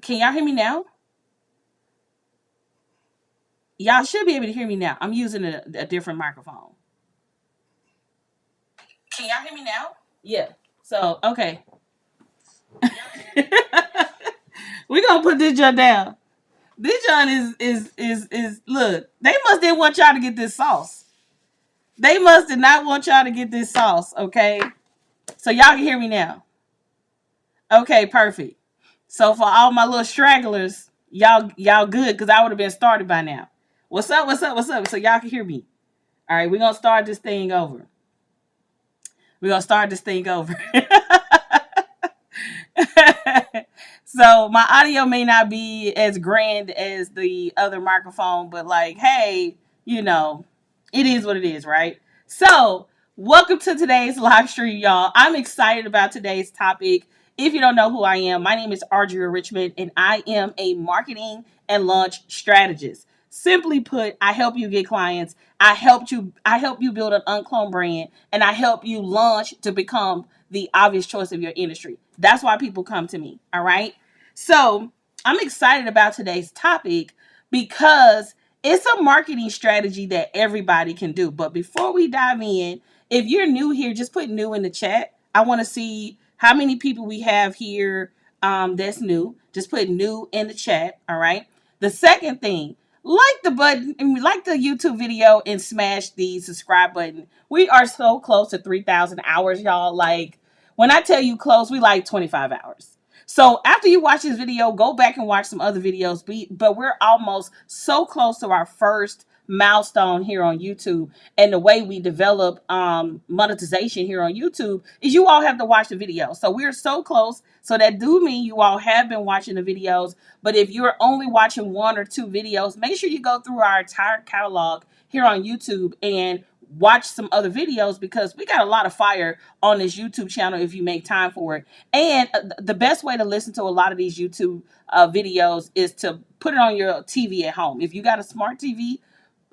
Can y'all hear me now? Y'all should be able to hear me now. I'm using a different microphone. Can y'all hear me now? Yeah. So okay. We're gonna put this John down. This John is look, they must didn't want y'all to get this sauce. They must did not want y'all to get this sauce, okay? So y'all can hear me now. Okay, perfect. So for all my little stragglers, Y'all good, because I would have been started by now. What's up? What's up? What's up? So y'all can hear me. All right, we're gonna start this thing over. We're gonna start this thing over. So my audio may not be as grand as the other microphone, but like, hey, you know, it is what it is, right? So welcome to today's live stream, y'all. I'm excited about today's topic. If you don't know who I am, my name is Audria Richmond, and I am a marketing and launch strategist. Simply put, I help you get clients. I help you build an uncloned brand, and I help you launch to become the obvious choice of your industry. That's why people come to me. All right. So I'm excited about today's topic because it's a marketing strategy that everybody can do. But before we dive in, if you're new here, just put new in the chat. I want to see how many people we have here that's new. Just put new in the chat. All right. The second thing, like the button, like the YouTube video, and smash the subscribe button. We are so close to 3,000 hours, y'all. Like, when I tell you close, we like 25 hours. So after you watch this video, go back and watch some other videos. But we're almost so close to our first milestone here on YouTube. And the way we develop monetization here on YouTube is you all have to watch the video. So we're so close. So that do mean you all have been watching the videos. But if you're only watching one or two videos, make sure you go through our entire catalog here on YouTube and watch some other videos, because we got a lot of fire on this YouTube channel if you make time for it. And the best way to listen to a lot of these YouTube videos is to put it on your TV at home. If you got a smart TV,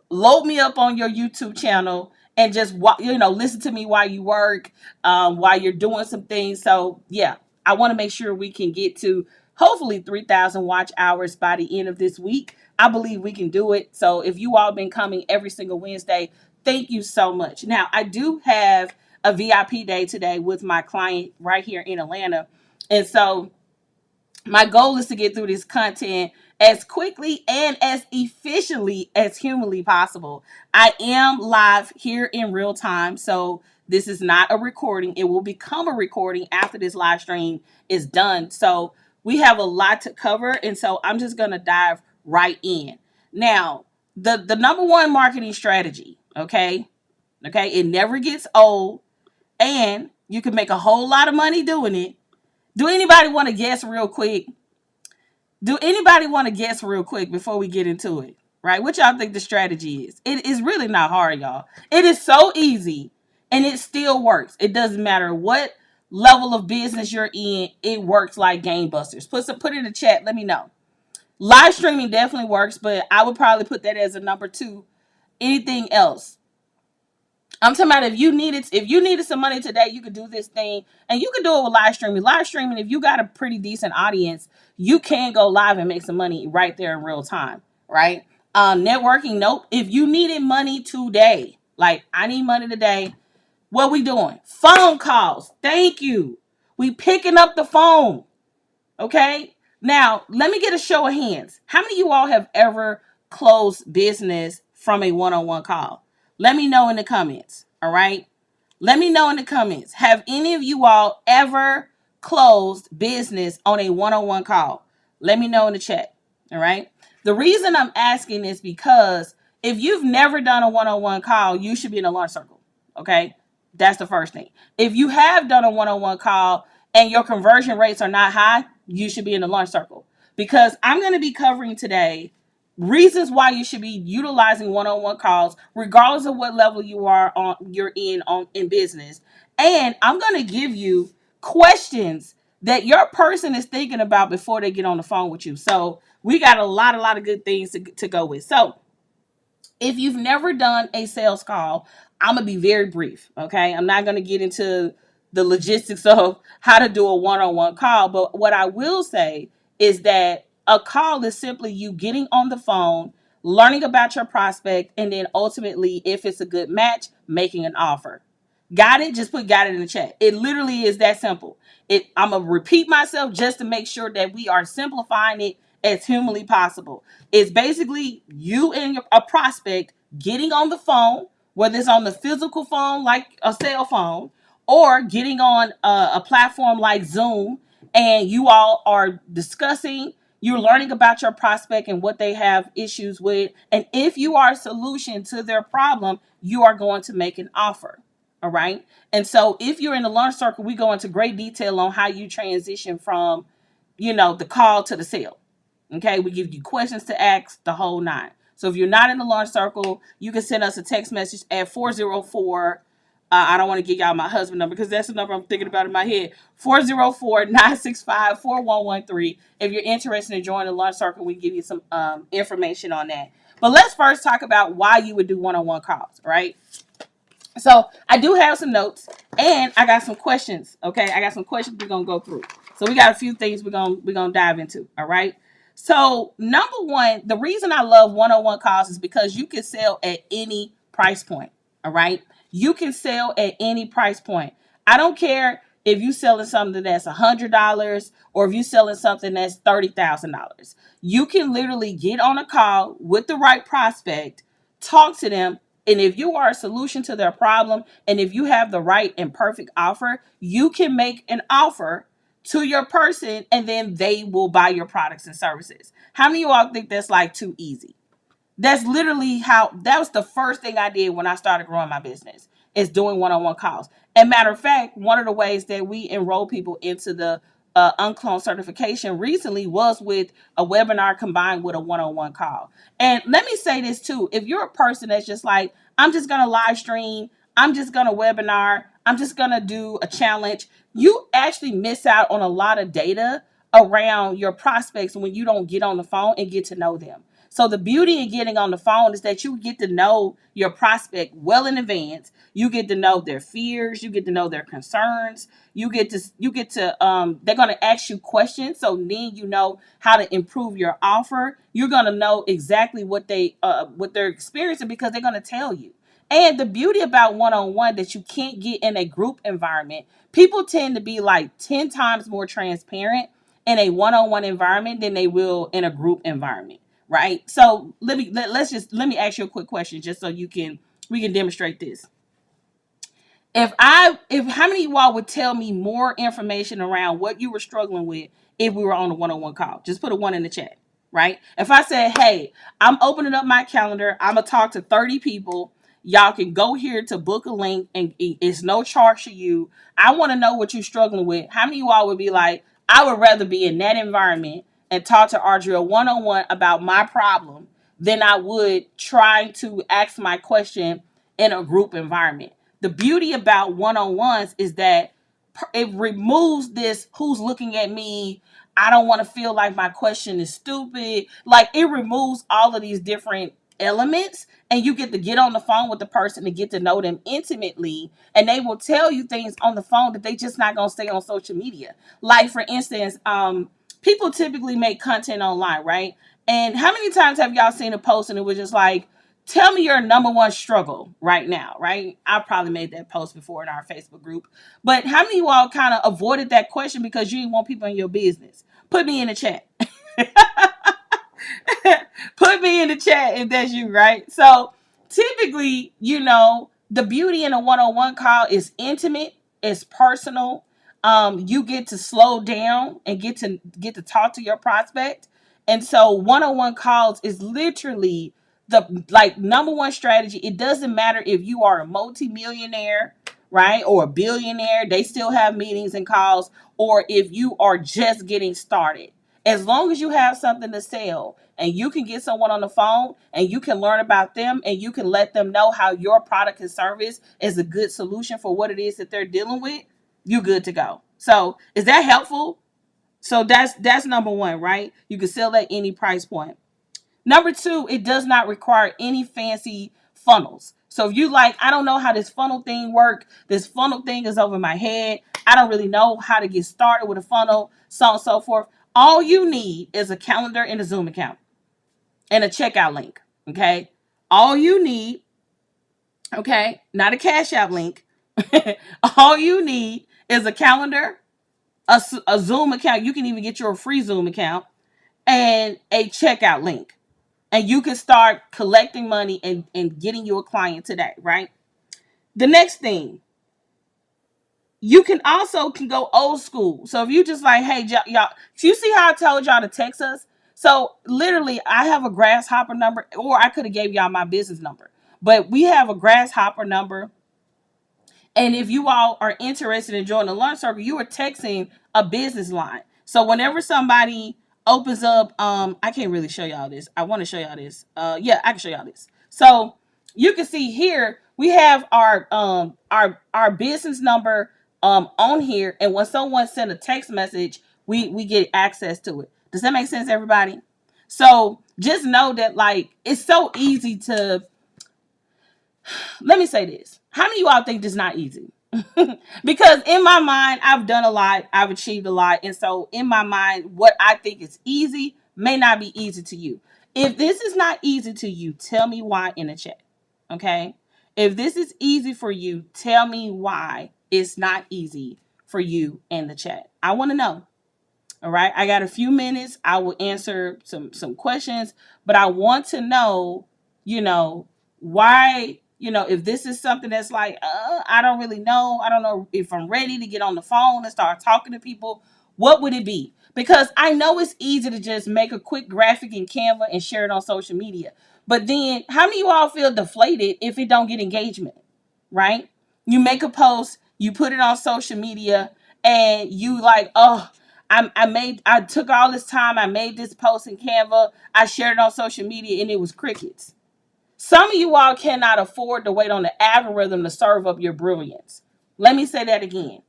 load me up on your YouTube channel and just listen to me while you work, while you're doing some things. So yeah, I want to make sure we can get to hopefully 3,000 watch hours by the end of this week. I believe we can do it. So if you all been coming every single Wednesday, thank you so much. Now, I do have a VIP day today with my client right here in Atlanta. And so my goal is to get through this content as quickly and as efficiently as humanly possible. I am live here in real time, so this is not a recording. It will become a recording after this live stream is done. So we have a lot to cover, and so I'm just going to dive right in. Now, the number one marketing strategy, okay, it never gets old, and you can make a whole lot of money doing it. Do anybody want to guess real quick? Before we get into it? Right? What y'all think the strategy is? It is really not hard, y'all. It is so easy, and it still works. It doesn't matter what level of business you're in. It works like gangbusters. Put it in the chat. Let me know. Live streaming definitely works, but I would probably put that as a number two. Anything else? I'm talking about if you needed some money today, you could do this thing, and you could do it with live streaming. Live streaming, if you got a pretty decent audience, you can go live and make some money right there in real time, right? Networking, nope. If you needed money today, like I need money today, what we doing? Phone calls. Thank you. We picking up the phone. Okay. Now, let me get a show of hands. How many of you all have ever closed business from a one-on-one call? Let me know in the comments. All right. Let me know in the comments. Have any of you all ever closed business on a one-on-one call? Let me know in the chat. All right. The reason I'm asking is because if you've never done a one-on-one call, you should be in a launch circle. Okay. That's the first thing. If you have done a one-on-one call and your conversion rates are not high, you should be in the launch circle, because I'm going to be covering today reasons why you should be utilizing one-on-one calls, regardless of what level you're in business. And I'm going to give you questions that your person is thinking about before they get on the phone with you. So we got a lot of good things to go with. So if you've never done a sales call, I'm going to be very brief. Okay. I'm not going to get into the logistics of how to do a one-on-one call. But what I will say is that a call is simply you getting on the phone, learning about your prospect, and then ultimately, if it's a good match, making an offer. Got it? Just got it in the chat. It literally is that simple. I'm going to repeat myself just to make sure that we are simplifying it as humanly possible. It's basically you and a prospect getting on the phone, whether it's on the physical phone like a cell phone, or getting on a platform like Zoom, and you all are discussing You're learning about your prospect and what they have issues with. And if you are a solution to their problem, you are going to make an offer. All right. And so if you're in the launch circle, we go into great detail on how you transition from, the call to the sale. Okay. We give you questions to ask, the whole nine. So if you're not in the launch circle, you can send us a text message at 404. I don't want to give y'all my husband number because that's the number I'm thinking about in my head. 404-965-4113. If you're interested in joining the launch circle, we can give you some information on that. But let's first talk about why you would do one-on-one calls, right? So I do have some notes and I got some questions. Okay, I got some questions we're gonna go through. So we got a few things we're gonna dive into. All right. So number one, the reason I love one-on-one calls is because you can sell at any price point. All right, you can sell at any price point. I don't care if you selling something that's $100 or if you selling something that's $30,000. You can literally get on a call with the right prospect, talk to them, and if you are a solution to their problem, and if you have the right and perfect offer, you can make an offer to your person and then they will buy your products and services. How many of you all think that's like too easy? That's literally that was the first thing I did when I started growing my business, is doing one-on-one calls. And matter of fact, one of the ways that we enroll people into the UnCloned certification recently was with a webinar combined with a one-on-one call. And let me say this too. If you're a person that's just like, I'm just going to live stream, I'm just going to webinar, I'm just going to do a challenge, you actually miss out on a lot of data around your prospects when you don't get on the phone and get to know them. So the beauty in getting on the phone is that you get to know your prospect well in advance. You get to know their fears. You get to know their concerns. They're going to ask you questions. So then you know how to improve your offer. You're going to know exactly what they're experiencing because they're going to tell you. And the beauty about one-on-one that you can't get in a group environment, people tend to be like 10 times more transparent in a one-on-one environment than they will in a group environment. Right. So let me ask you a quick question just so we can demonstrate this. If how many of y'all would tell me more information around what you were struggling with if we were on a one-on-one call? Just put a 1 in the chat. Right. If I said, hey, I'm opening up my calendar, I'm gonna talk to 30 people. Y'all can go here to book a link and it's no charge to you. I want to know what you're struggling with. How many of y'all would be like, I would rather be in that environment and talk to Audria one-on-one about my problem than I would trying to ask my question in a group environment. The beauty about one-on-ones is that it removes this who's looking at me. I don't want to feel like my question is stupid. Like, it removes all of these different elements and you get to get on the phone with the person and get to know them intimately, and they will tell you things on the phone that they just not gonna say on social media. Like, for instance, people typically make content online, right? And how many times have y'all seen a post and it was just like, tell me your number one struggle right now, right? I've probably made that post before in our Facebook group. But how many of you all kind of avoided that question because you didn't want people in your business? Put me in the chat. Put me in the chat if that's you, right? So typically, the beauty in a one-on-one call is intimate, it's personal. You get to slow down and get to talk to your prospect. And so one-on-one calls is literally the number one strategy. It doesn't matter if you are a multimillionaire, right, or a billionaire, they still have meetings and calls, or if you are just getting started. As long as you have something to sell and you can get someone on the phone and you can learn about them and you can let them know how your product and service is a good solution for what it is that they're dealing with, you're good to go. So is that helpful? So that's number one, right? You can sell at any price point. Number two, it does not require any fancy funnels. So if you like, I don't know how this funnel thing work. This funnel thing is over my head. I don't really know how to get started with a funnel, so on and so forth. All you need is a calendar and a Zoom account and a checkout link. Okay. All you need, okay, not a Cash App link. All you need is a calendar, a Zoom account. You can even get your free Zoom account and a checkout link. And you can start collecting money and getting you a client today, right? The next thing, You can also can go old school. So if you just like, hey, y'all, so you see how I told y'all to text us? So literally, I have a grasshopper number, or I could have gave y'all my business number, but we have a grasshopper number. And if you all are interested in joining the lunch circle, you are texting a business line. So whenever somebody opens up, I can't really show y'all this. I want to show y'all this. Yeah, I can show y'all this. So you can see here we have our business number on here, and when someone send a text message, we get access to it. Does that make sense, everybody? So just know that like it's so easy to, let me say this. How many of you all think this is not easy? Because in my mind, I've done a lot, I've achieved a lot. And so in my mind, what I think is easy may not be easy to you. If this is not easy to you, tell me why in the chat. Okay. If this is easy for you, tell me why it's not easy for you in the chat. I want to know. All right. I got a few minutes. I will answer some questions, but I want to know, you know, why, you know, if this is something that's like, I don't really know. I don't know if I'm ready to get on the phone and start talking to people. What would it be? Because I know it's easy to just make a quick graphic in Canva and share it on social media. But then how many of you all feel deflated if it don't get engagement? Right? You make a post, you put it on social media, and you like, oh, I took all this time, I made this post in Canva, I shared it on social media, and it was crickets. Some of you all cannot afford to wait on the algorithm to serve up your brilliance. Let me say that again.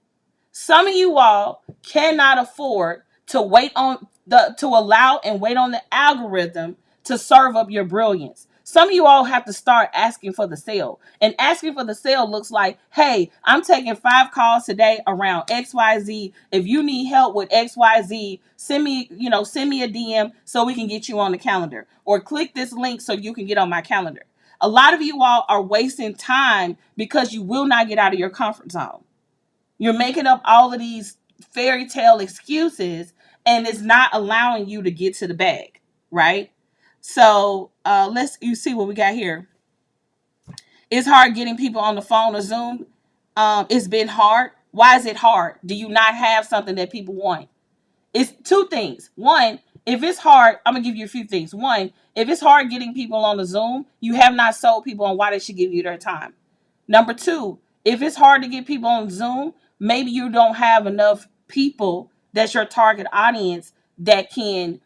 Some of you all cannot afford to wait on to allow and wait on the algorithm to serve up your brilliance. Some of you all have to start asking for the sale. And asking for the sale looks like, hey, I'm taking 5 calls today around XYZ. If you need help with XYZ, send me a DM so we can get you on the calendar. Or click this link so you can get on my calendar. A lot of you all are wasting time because you will not get out of your comfort zone. You're making up all of these fairy tale excuses, and it's not allowing you to get to the bag, right? So you see what we got here. It's hard getting people on the phone or Zoom. It's been hard. Why is it hard? Do you not have something that people want? It's 2 things. One, if it's hard, I'm gonna give you a few things. One, if it's hard getting people on the Zoom, you have not sold people on why they should give you their time. Number 2, if it's hard to get people on Zoom, maybe you don't have enough people that's your target audience that can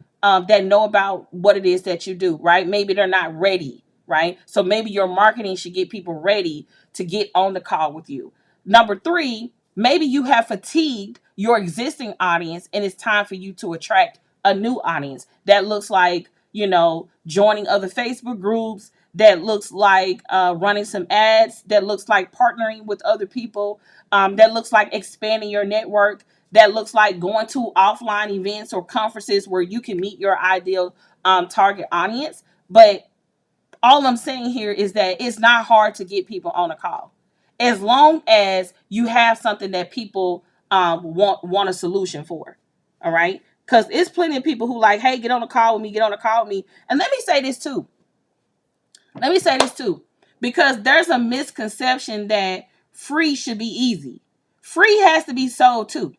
that know about what it is that you do, right? Maybe they're not ready, right? So maybe your marketing should get people ready to get on the call with you. Number 3, maybe you have fatigued your existing audience and it's time for you to attract a new audience. That looks like, joining other Facebook groups. That looks like running some ads. That looks like partnering with other people. That looks like expanding your network. That looks like going to offline events or conferences where you can meet your ideal target audience. But all I'm saying here is that it's not hard to get people on a call, as long as you have something that people want a solution for. All right, because it's plenty of people who like, hey, get on a call with me, get on a call with me. And let me say this too. Because there's a misconception that free should be easy. Free has to be sold too.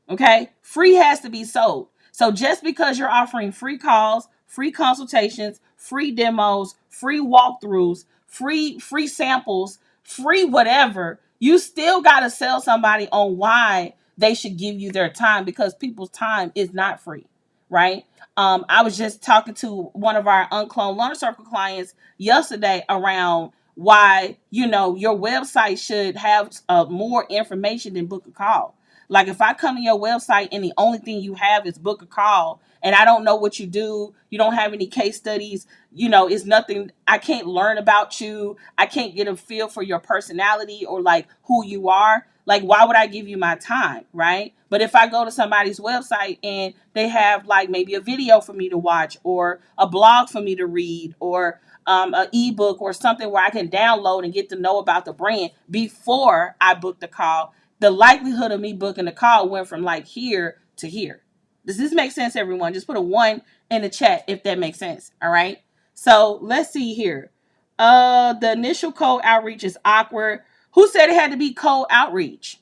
Okay? Free has to be sold. So just because you're offering free calls, free consultations, free demos, free walkthroughs, free samples, free whatever, you still got to sell somebody on why they should give you their time, because people's time is not free, right? I was just talking to one of our UnCloned Learn Circle clients yesterday around why, your website should have more information than book a call. Like if I come to your website and the only thing you have is book a call, and I don't know what you do, you don't have any case studies, it's nothing, I can't learn about you, I can't get a feel for your personality or like who you are. Like, why would I give you my time, right? But if I go to somebody's website and they have like maybe a video for me to watch or a blog for me to read or an ebook or something where I can download and get to know about the brand before I book the call, the likelihood of me booking the call went from like here to here. Does this make sense, everyone? Just put a 1 in the chat if that makes sense. All right. So let's see here. The initial cold outreach is awkward. Who said it had to be cold outreach?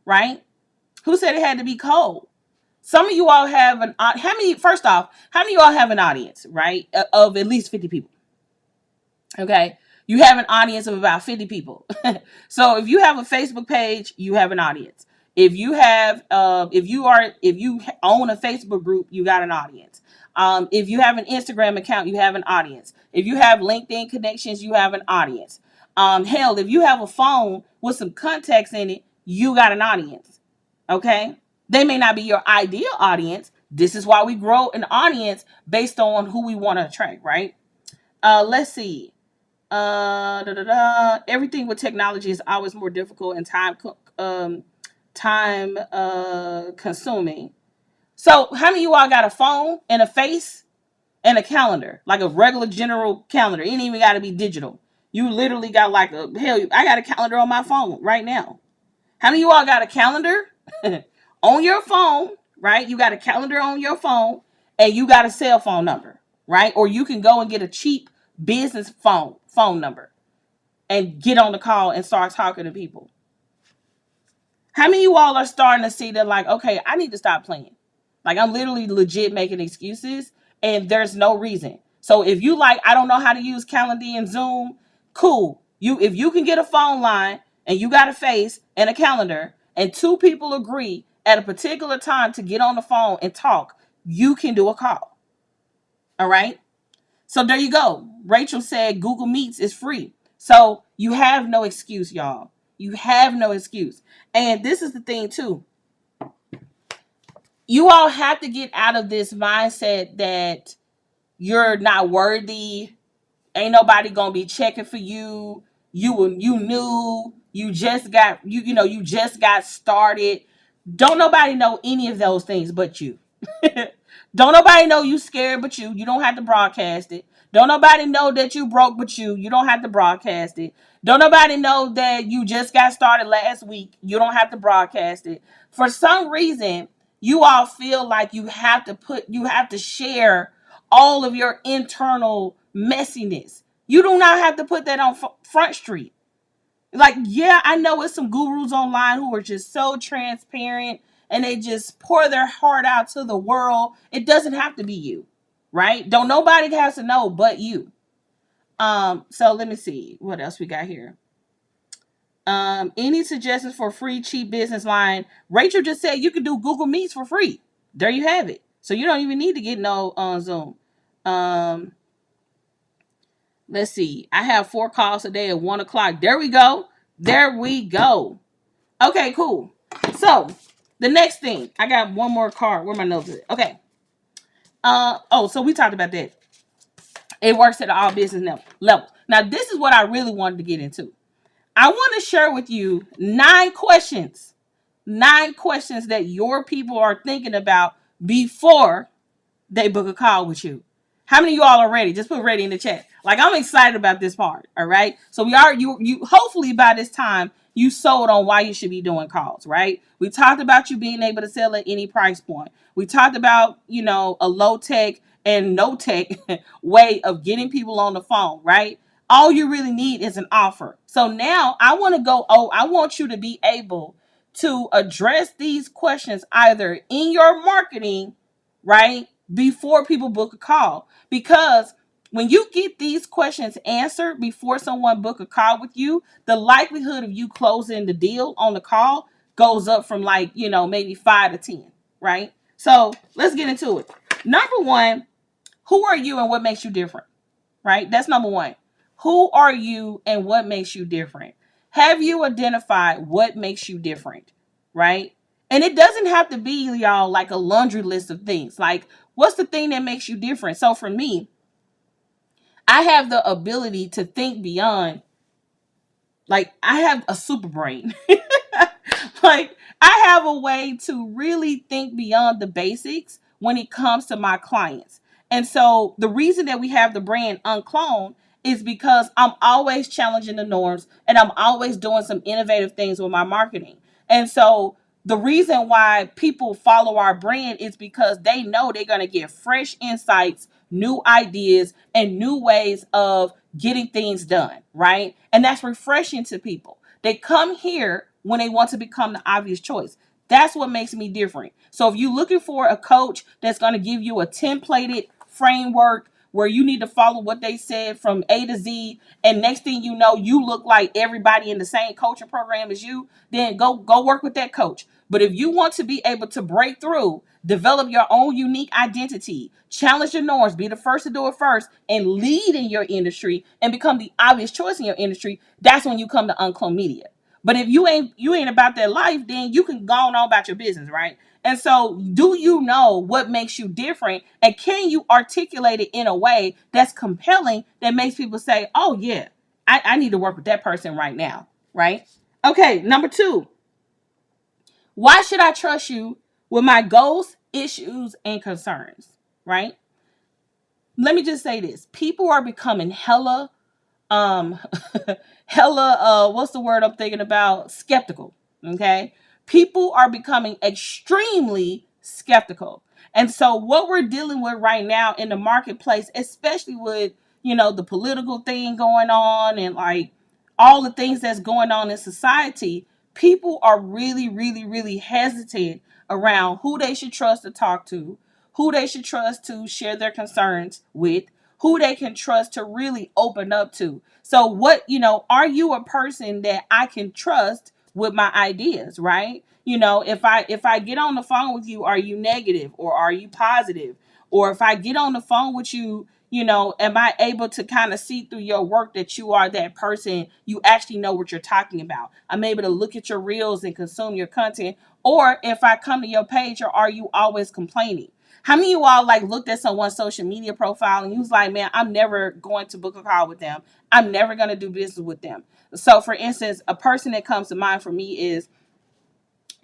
right? Who said it had to be cold? Some of you all have first off, how many of you all have an audience, right? Of at least 50 people. Okay. You have an audience of about 50 people. So if you have a Facebook page, you have an audience. If you have, if you own a Facebook group, you got an audience. If you have an Instagram account, you have an audience. If you have LinkedIn connections, you have an audience. Hell, if you have a phone with some contacts in it, you got an audience. Okay. They may not be your ideal audience. This is why we grow an audience based on who we want to attract, right? Let's see. Everything with technology is always more difficult and time consuming. So how many of you all got a phone and a face and a calendar, like a regular general calendar? It ain't even got to be digital. You literally got like I got a calendar on my phone right now. How many of you all got a calendar on your phone, right? You got a calendar on your phone and you got a cell phone number, right? Or you can go and get a cheap business phone number and get on the call and start talking to people. How many of you all are starting to see that, like, okay, I need to stop playing? Like, I'm literally legit making excuses and there's no reason. So if you like, I don't know how to use Calendly and Zoom, cool. If you can get a phone line and you got a face and a calendar and two people agree at a particular time to get on the phone and talk, you can do a call. All right. So there you go. Rachel said Google Meets is free. So you have no excuse, y'all. You have no excuse. And this is the thing too. You all have to get out of this mindset that you're not worthy. Ain't nobody gonna be checking for you. You knew. You just got you just got started. Don't nobody know any of those things but you. Don't nobody know you scared but you. You don't have to broadcast it. Don't nobody know that you broke but you. You don't have to broadcast it. Don't nobody know that you just got started last week. You don't have to broadcast it. For some reason, you all feel like you have to share all of your internal messiness. You do not have to put that on Front Street. Like, yeah, I know it's some gurus online who are just so transparent and they just pour their heart out to the world. It doesn't have to be you, right? Don't nobody has to know but you. So let me see what else we got here. Any suggestions for free cheap business line? Rachel just said you can do Google Meets for free. There you have it. So you don't even need to get no on Zoom. Let's see. I have 4 calls a day at 1:00. There we go. There we go. Okay, cool. So the next thing, I got one more card. Where my notes at? Okay. So we talked about that. It works at all business levels. Now, this is what I really wanted to get into. I want to share with you 9 questions. 9 questions that your people are thinking about before they book a call with you. How many of you all are ready? Just put ready in the chat. Like, I'm excited about this part. All right. So we are you hopefully by this time you sold on why you should be doing calls, right? We talked about you being able to sell at any price point. We talked about, a low tech and no tech way of getting people on the phone, right? All you really need is an offer. So now I want you to be able to address these questions either in your marketing, right? Before people book a call. Because when you get these questions answered before someone book a call with you, the likelihood of you closing the deal on the call goes up from maybe 5 to 10, right? So let's get into it. Number 1, who are you and what makes you different, right? That's number 1. Who are you and what makes you different? Have you identified what makes you different, right? And it doesn't have to be, y'all, like a laundry list of things. Like, what's the thing that makes you different? So for me, I have the ability to think beyond, like, I have a super brain. Like, I have a way to really think beyond the basics when it comes to my clients. And so the reason that we have the brand UnCloned is because I'm always challenging the norms and I'm always doing some innovative things with my marketing. And so the reason why people follow our brand is because they know they're going to get fresh insights, new ideas, and new ways of getting things done, right? And that's refreshing to people. They come here when they want to become the obvious choice. That's what makes me different. So if you're looking for a coach that's going to give you a templated framework where you need to follow what they said from A to Z, and next thing you know, you look like everybody in the same coaching program as you, then go work with that coach. But if you want to be able to break through, develop your own unique identity, challenge your norms, be the first to do it first, and lead in your industry and become the obvious choice in your industry, that's when you come to UnCloned Media. But if you ain't about that life, then you can go on about your business, right? And so, do you know what makes you different? And can you articulate it in a way that's compelling that makes people say, oh, yeah, I need to work with that person right now, right? Okay, number 2, why should I trust you with my goals, issues, and concerns, right? Let me just say this. People are becoming um hella what's the word I'm thinking about, skeptical. Okay, people are becoming extremely skeptical. And so what we're dealing with right now in the marketplace, especially with the political thing going on, and like all the things that's going on in society, people are really really really hesitant around who they should trust to talk to, who they should trust to share their concerns with, who they can trust to really open up to. So are you a person that I can trust with my ideas, right? If I get on the phone with you, are you negative or are you positive? Or if I get on the phone with you, am I able to kind of see through your work that you are that person, you actually know what you're talking about? I'm able to look at your reels and consume your content. Or if I come to your page, or are you always complaining? How many of you all like looked at someone's social media profile and you was like, man, I'm never going to book a call with them. I'm never going to do business with them. So for instance, a person that comes to mind for me is,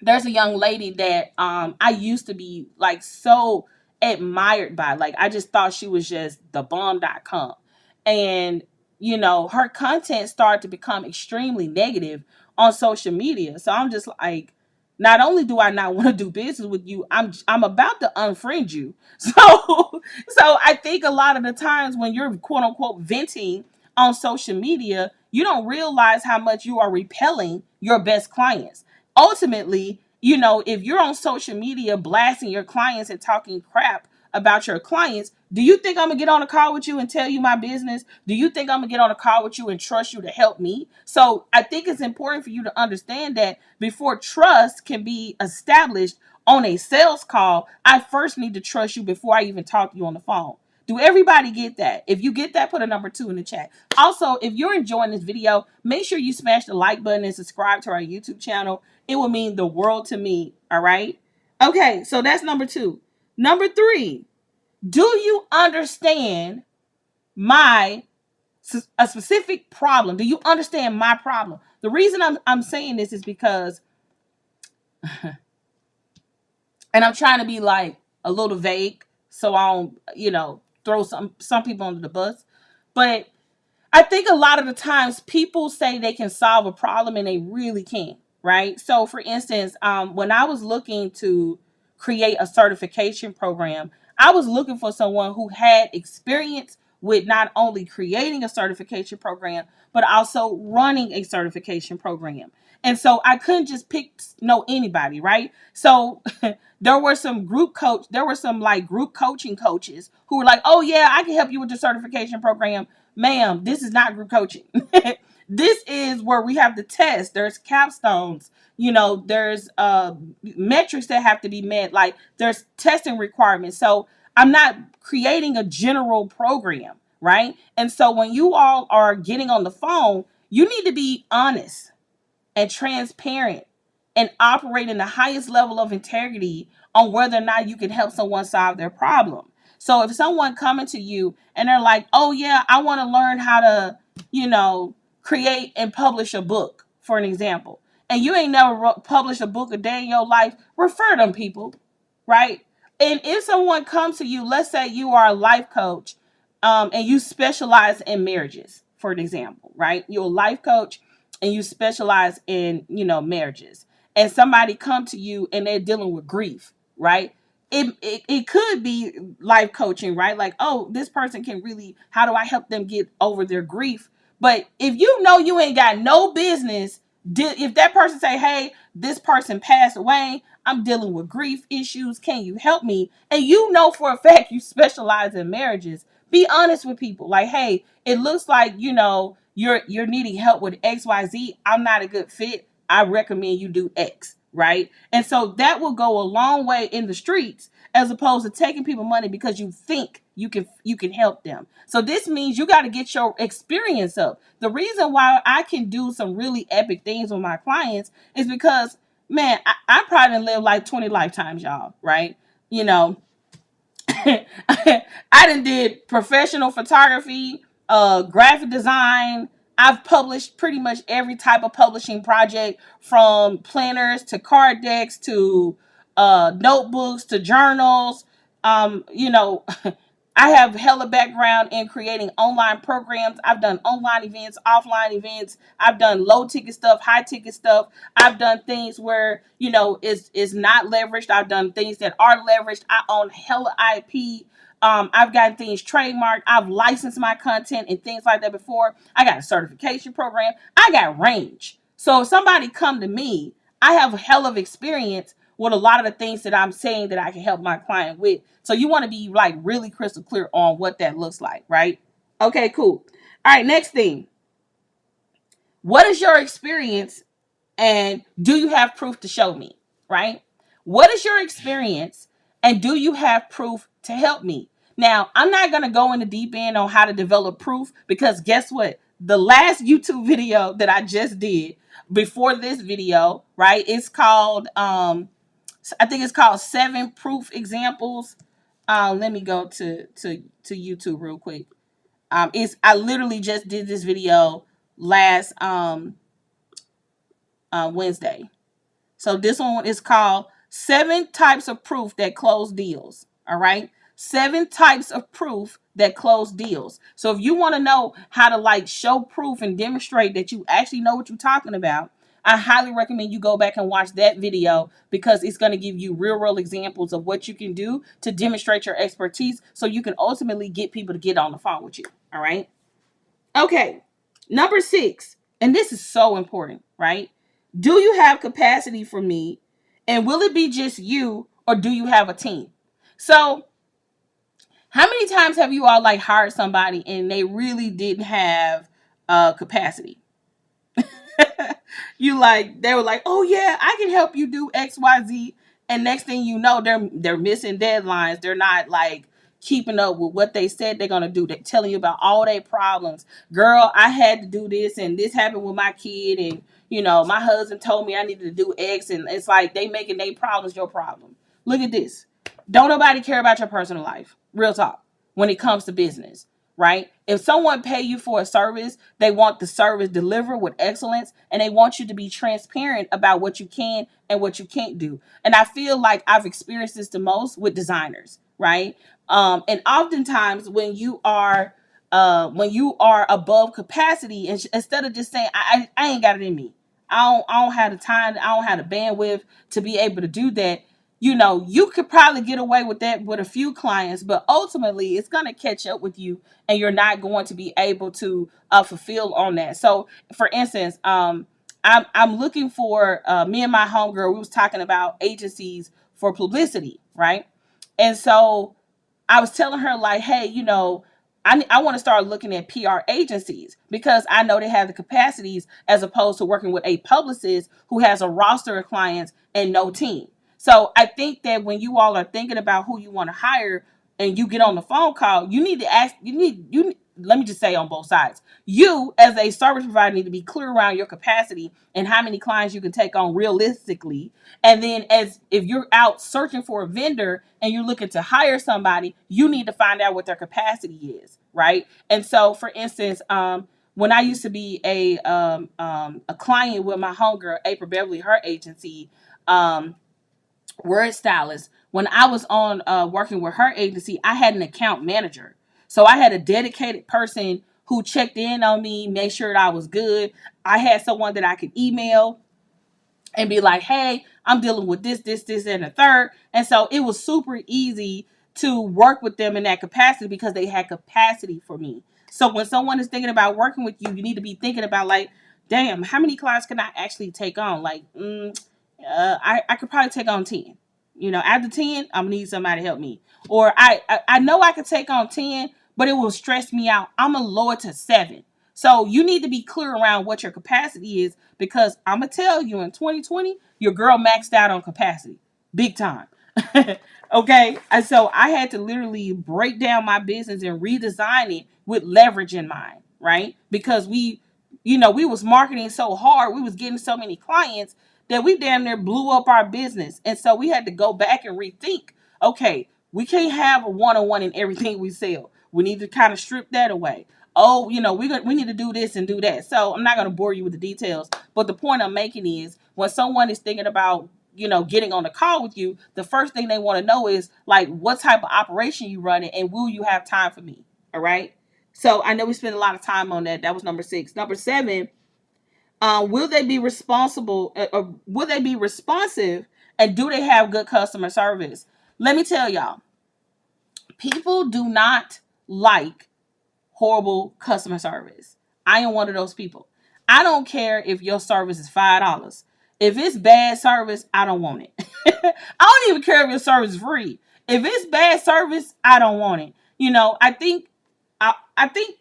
there's a young lady that I used to be like so admired by. Like I just thought she was just the bomb.com. And her content started to become extremely negative on social media. So I'm just like, not only do I not want to do business with you, I'm about to unfriend you. So I think a lot of the times when you're quote unquote venting on social media, you don't realize how much you are repelling your best clients. Ultimately, if you're on social media blasting your clients and talking crap about your clients, do you think I'm gonna get on a call with you and tell you my business? Do you think I'm gonna get on a call with you and trust you to help me? So I think it's important for you to understand that before trust can be established on a sales call, I first need to trust you before I even talk to you on the phone. Do everybody get that? If you get that, put a number 2 in the chat. Also, if you're enjoying this video, make sure you smash the like button and subscribe to our YouTube channel. It will mean the world to me. All right. Okay. So that's number 2. Number 3, do you understand my a specific problem? Do you understand my problem? The reason I'm saying this is because, and I'm trying to be like a little vague, so I don't, throw some people under the bus. But I think a lot of the times people say they can solve a problem and they really can't, right? So for instance, when I was looking to create a certification program, I was looking for someone who had experience with not only creating a certification program, but also running a certification program. And so I couldn't just pick anybody, right? So there were some like group coaching coaches who were like, oh yeah, I can help you with the certification program. Ma'am, this is not group coaching. This is where we have the test. There's capstones. There's metrics that have to be met. Like there's testing requirements. So I'm not creating a general program, right? And so when you all are getting on the phone, you need to be honest and transparent and operate in the highest level of integrity on whether or not you can help someone solve their problem. So if someone coming to you and they're like, oh yeah, I want to learn how to, create and publish a book, for an example, and you ain't never published a book a day in your life, refer them people, right? And if someone comes to you, let's say you are a life coach, and you specialize in marriages, for an example, right? You're a life coach and you specialize in, marriages, and somebody come to you and they're dealing with grief, right? It could be life coaching, right? Like, oh, this person can really, how do I help them get over their grief? But if you know you ain't got no business If that person say, hey, this person passed away, I'm dealing with grief issues, can you help me? And you know for a fact you specialize in marriages, be honest with people. Like, hey, it looks like, you're needing help with XYZ. I'm not a good fit. I recommend you do X, right? And so that will go a long way in the streets, as opposed to taking people money because you think you can help them. So this means you got to get your experience up. The reason why I can do some really epic things with my clients is because, man, I probably done lived like 20 lifetimes, y'all, right? You know, I done did professional photography, graphic design. I've published pretty much every type of publishing project, from planners to card decks to notebooks to journals. You know, I have hella background in creating online programs. I've done online events, offline events. I've done low ticket stuff, high ticket stuff. I've done things where, it's not leveraged. I've done things that are leveraged. I own hella IP. I've gotten things trademarked. I've licensed my content and things like that before. I got a certification program. I got range. So if somebody come to me, I have a hell of experience with a lot of the things that I'm saying that I can help my client with. So you want to be like really crystal clear on what that looks like, right? Okay, cool. All right, next thing. What is your experience, and do you have proof to show me, right? What is your experience, and do you have proof to help me? Now, I'm not going to go in the deep end on how to develop proof, because guess what? The last YouTube video that I just did before this video, right? It's called I think it's called 7 Proof Examples. Let me go to YouTube real quick. It's I literally just did this video last Wednesday. So this one is called 7 Types of Proof That Close Deals. All right. 7 types of proof that close deals. So if you want to know how to like show proof and demonstrate that you actually know what you're talking about, I highly recommend you go back and watch that video, because it's going to give you real world examples of what you can do to demonstrate your expertise, so you can ultimately get people to get on the phone with you. All right. Okay. Number 6, and this is so important, right? Do you have capacity for me? And will it be just you, or do you have a team? So, how many times have you all like hired somebody and they really didn't have capacity? They were like, oh yeah, I can help you do XYZ. And next thing you know, they're missing deadlines. They're not like keeping up with what they said they're gonna do. They're telling you about all their problems. Girl, I had to do this, and this happened with my kid, and my husband told me I needed to do X, and it's like they making their problems your problem. Look at this. Don't nobody care about your personal life. Real talk. When it comes to business, right? If someone pay you for a service, they want the service delivered with excellence, and they want you to be transparent about what you can and what you can't do. And I feel like I've experienced this the most with designers, right? And oftentimes when you are above capacity, and instead of just saying I ain't got it in me, I don't have the time, I don't have the bandwidth to be able to do that. You could probably get away with that with a few clients, but ultimately it's going to catch up with you, and you're not going to be able to fulfill on that. So, for instance, I'm looking for me and my homegirl. We was talking about agencies for publicity, right? And so I was telling her like, hey, I want to start looking at PR agencies, because I know they have the capacities, as opposed to working with a publicist who has a roster of clients and no team. So I think that when you all are thinking about who you want to hire, and you get on the phone call, you need to ask, let me just say on both sides. You, as a service provider, need to be clear around your capacity and how many clients you can take on realistically. And then, as if you're out searching for a vendor and you're looking to hire somebody, you need to find out what their capacity is, right? And so, for instance, when I used to be a client with my homegirl, April Beverly, her agency, word stylist. When I was on working with her agency, I had an account manager. So I had a dedicated person who checked in on me, made sure that I was good. I had someone that I could email and be like, hey, I'm dealing with this, and the third. And so it was super easy to work with them in that capacity, because they had capacity for me. So when someone is thinking about working with you, you need to be thinking about like, damn, how many clients can I actually take on? Like, I could probably take on 10. After 10, I'm gonna need somebody to help me. Or I know I could take on 10, but it will stress me out. I'm gonna lower to 7. So you need to be clear around what your capacity is, because I'm gonna tell you, in 2020, your girl maxed out on capacity, big time. Okay, and so I had to literally break down my business and redesign it with leverage in mind, right? Because we was marketing so hard, we was getting so many clients that we damn near blew up our business. And so we had to go back and rethink, okay, we can't have a one-on-one in everything we sell. We need to kind of strip that away. Oh, we need to do this and do that. So I'm not going to bore you with the details, but the point I'm making is, when someone is thinking about, getting on the call with you, the first thing they want to know is, like, what type of operation you running, and will you have time for me? All right. So I know we spent a lot of time on that. That was number 6. Number 7, will they be responsible, or will they be responsive, and do they have good customer service? Let me tell y'all, people do not like horrible customer service. I am one of those people. I don't care if your service is $5. If it's bad service, I don't want it. I don't even care if your service is free. If it's bad service, I don't want it. I think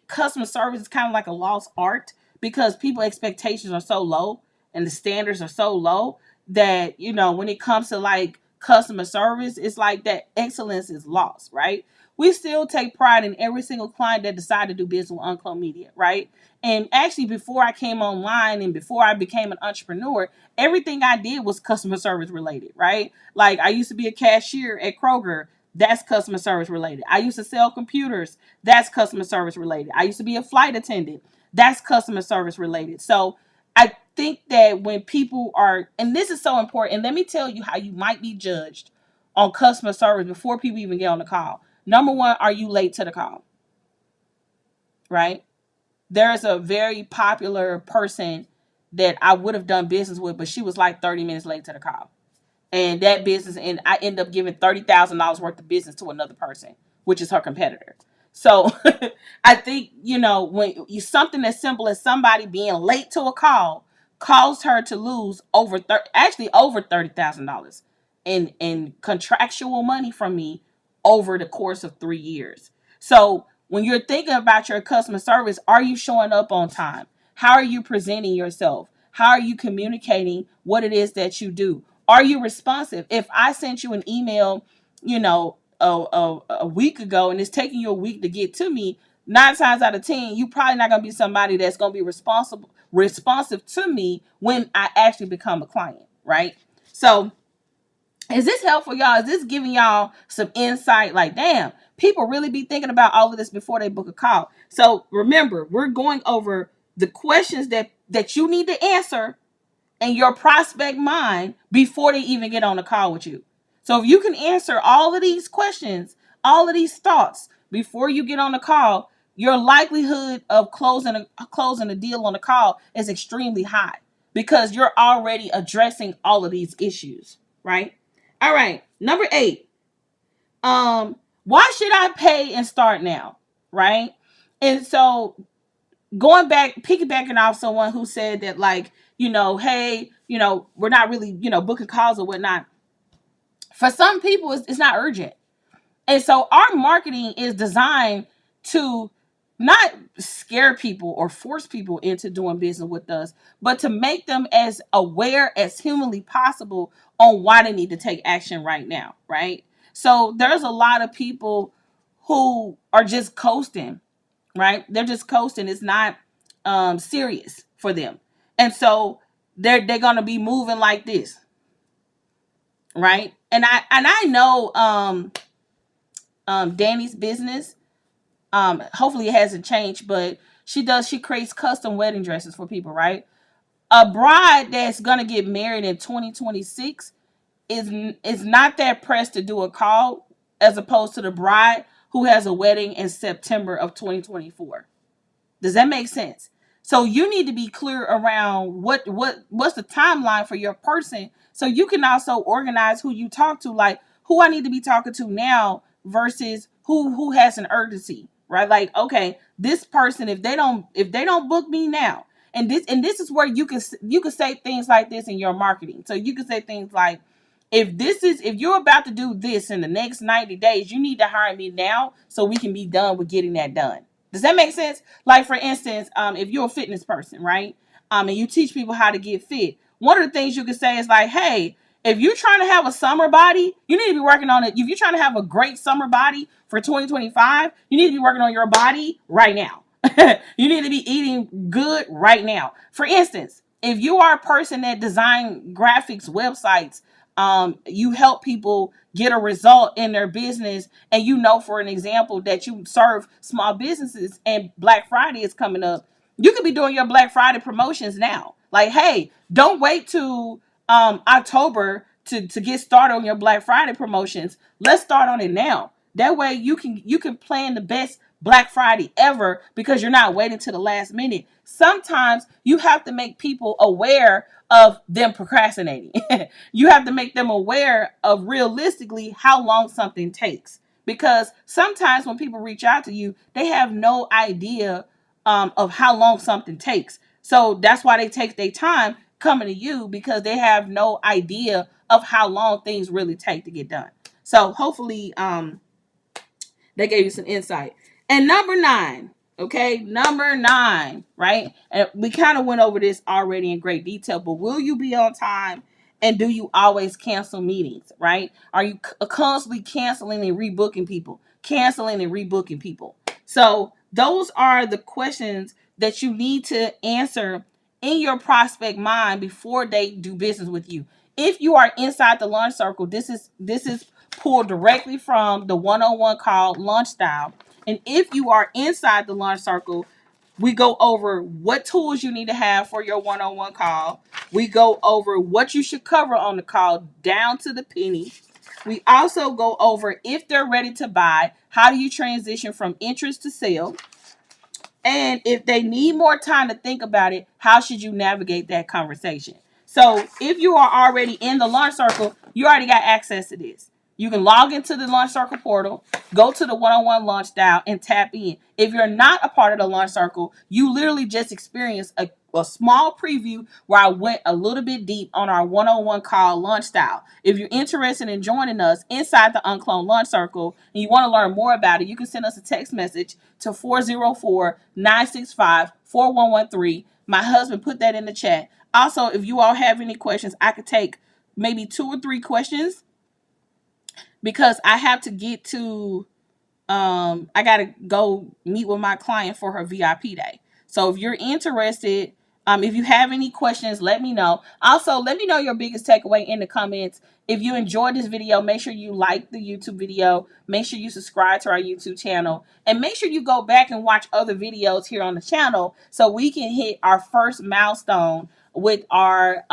customer service is kind of like a lost art, because people expectations are so low and the standards are so low that, when it comes to like customer service, it's like that excellence is lost, right? We still take pride in every single client that decided to do business with UnCloned Media, right? And actually, before I came online and before I became an entrepreneur, everything I did was customer service related, right? Like, I used to be a cashier at Kroger. That's customer service related. I used to sell computers. That's customer service related. I used to be a flight attendant. That's customer service related. So I think that when people are, and this is so important, and let me tell you how you might be judged on customer service before people even get on the call. Number 1, are you late to the call? Right? There's a very popular person that I would have done business with, but she was like 30 minutes late to the call. And that business, and I end up giving $30,000 worth of business to another person, which is her competitor. So I think, when you, something as simple as somebody being late to a call caused her to lose over $30,000 in contractual money from me over the course of 3 years. So when you're thinking about your customer service, are you showing up on time? How are you presenting yourself? How are you communicating what it is that you do? Are you responsive? If I sent you an email, a week ago, and it's taking you a week to get to me, 9 times out of 10, you probably not going to be somebody that's going to be responsive to me when I actually become a client, right? So is this helpful, y'all? Is this giving y'all some insight? Like, damn, people really be thinking about all of this before they book a call. So remember, we're going over the questions that you need to answer in your prospect mind before they even get on the call with you. So if you can answer all of these questions, all of these thoughts before you get on the call, your likelihood of closing a deal on the call is extremely high, because you're already addressing all of these issues, right? All right, number 8. Why should I pay and start now, right? And so, going back, piggybacking off someone who said that, like, hey, we're not really, booking calls or whatnot. For some people, it's not urgent. And so our marketing is designed to not scare people or force people into doing business with us, but to make them as aware as humanly possible on why they need to take action right now, right? So there's a lot of people who are just coasting, right? They're just coasting. It's not serious for them. And so they're gonna be moving like this, right? And I know Danny's business. Hopefully it hasn't changed, but she creates custom wedding dresses for people, right? A bride that's gonna get married in 2026 is not that pressed to do a call, as opposed to the bride who has a wedding in September of 2024. Does that make sense? So you need to be clear around what's the timeline for your person, so you can also organize who you talk to, like who I need to be talking to now versus who has an urgency, right? Like, okay, this person, if they don't book me now, And this is where you can say things like this in your marketing. So you can say things like, if you're about to do this in the next 90 days, you need to hire me now so we can be done with getting that done. Does that make sense? Like, for instance, if you're a fitness person, right? And you teach people how to get fit. One of the things you can say is like, hey, if you're trying to have a summer body, you need to be working on it. If you're trying to have a great summer body for 2025, you need to be working on your body right now. You need to be eating good right now. For instance, if you are a person that design graphics, websites, you help people get a result in their business, and you know, for an example, that you serve small businesses and Black Friday is coming up, you could be doing your Black Friday promotions now. Like, hey, don't wait to October to get started on your Black Friday promotions. Let's start on it now. That way you can plan the best Black Friday ever, because you're not waiting to the last minute. Sometimes you have to make people aware of them procrastinating. You have to make them aware of realistically how long something takes. Because sometimes when people reach out to you, they have no idea of how long something takes. So that's why they take their time coming to you, because they have no idea of how long things really take to get done. So hopefully they gave you some insight. And number 9, okay, number 9, right? And we kind of went over this already in great detail, but will you be on time? And do you always cancel meetings, right? Are you constantly canceling and rebooking people? Canceling and rebooking people. So those are the questions that you need to answer in your prospect mind before they do business with you. If you are inside the launch circle, this is pulled directly from the one-on-one call launch style. And if you are inside the launch circle, we go over what tools you need to have for your one-on-one call. We go over what you should cover on the call down to the penny. We also go over, if they're ready to buy, how do you transition from interest to sale? And if they need more time to think about it, how should you navigate that conversation? So if you are already in the launch circle, you already got access to this. You can log into the launch circle portal, go to the one-on-one launch style, and tap in. If you're not a part of the launch circle, you literally just experienced a small preview where I went a little bit deep on our one-on-one call launch style. If you're interested in joining us inside the UnCloned Launch Circle and you want to learn more about it, you can send us a text message to 404-965-4113. My husband put that in the chat. Also, if you all have any questions, I could take maybe 2 or 3 questions, because I have to get to I gotta go meet with my client for her VIP day. So if you're interested, if you have any questions, let me know. Also, let me know your biggest takeaway in the comments. If you enjoyed this video, make sure you like the YouTube video. Make sure you subscribe to our YouTube channel. And make sure you go back and watch other videos here on the channel so we can hit our first milestone with our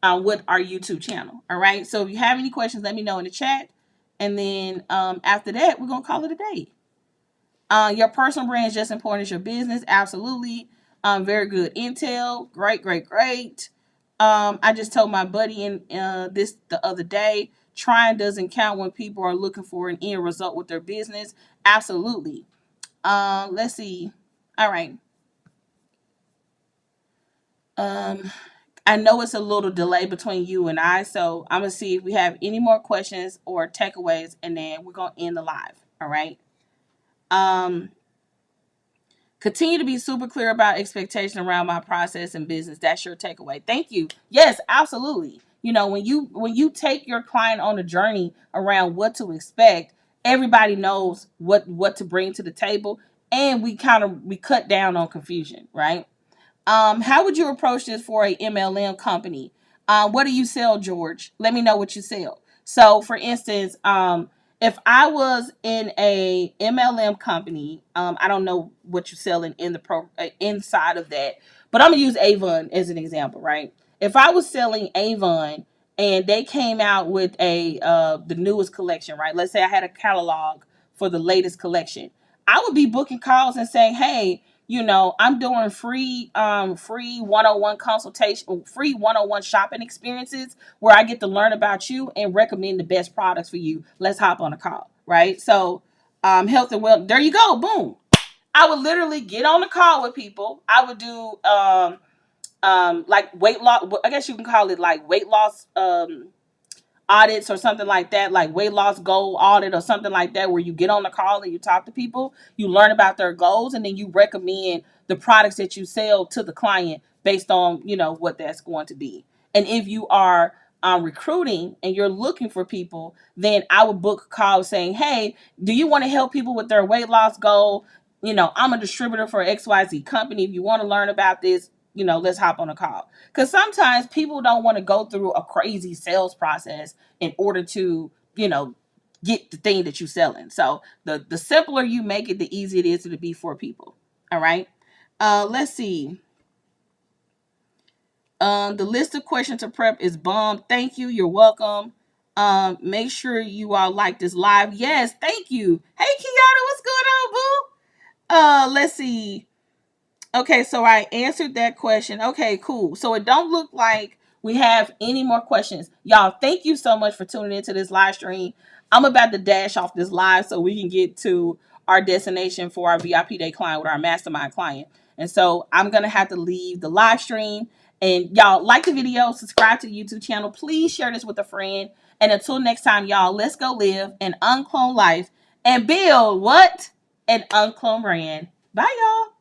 YouTube channel. All right. So if you have any questions, let me know in the chat. And then after that, we're going to call it a day. Your personal brand is just as important as your business. Absolutely. Very good intel. Great, great, great. I just told my buddy in this the other day, trying doesn't count when people are looking for an end result with their business. Absolutely. Let's see. All right. I know it's a little delay between you and I, so I'm going to see if we have any more questions or takeaways, and then we're going to end the live. All right. Continue to be super clear about expectation around my process and business. That's your takeaway. Thank you. Yes, absolutely. You know, when you take your client on a journey around what to expect, everybody knows what to bring to the table, and we cut down on confusion, right? How would you approach this for a MLM company? What do you sell, George? Let me know what you sell. So, for instance, if I was in a MLM company, I don't know what you're selling in the inside of that, but I'm gonna use Avon as an example, right? If I was selling Avon and they came out with the newest collection, right? Let's say I had a catalog for the latest collection. I would be booking calls and saying, hey, you know, I'm doing free one-on-one consultation, free one-on-one shopping experiences where I get to learn about you and recommend the best products for you. Let's hop on a call, right? So health and wealth, there you go, boom. I would literally get on the call with people. I would do like weight loss. I guess you can call it like weight loss audits or something like that, like weight loss goal audit or something like that, where you get on the call and you talk to people, you learn about their goals, and then you recommend the products that you sell to the client based on, you know, what that's going to be. And if you are recruiting and you're looking for people, then I would book a call saying, hey, do you want to help people with their weight loss goal? You know, I'm a distributor for XYZ company. If you want to learn about this, you know, let's hop on a call. Because sometimes people don't want to go through a crazy sales process in order to, you know, get the thing that you're selling. So the simpler you make it, the easier it is to be for people. All right. Let's see. The list of questions to prep is bomb. Thank you. You're welcome. Make sure you all like this live. Yes, thank you. Hey Kiana, what's going on, boo? Let's see. Okay, so I answered that question. Okay, cool. So it don't look like we have any more questions. Y'all, thank you so much for tuning into this live stream. I'm about to dash off this live so we can get to our destination for our VIP day client with our mastermind client. And so I'm going to have to leave the live stream. And y'all, like the video, subscribe to the YouTube channel. Please share this with a friend. And until next time, y'all, let's go live an uncloned life and build what? An uncloned brand. Bye, y'all.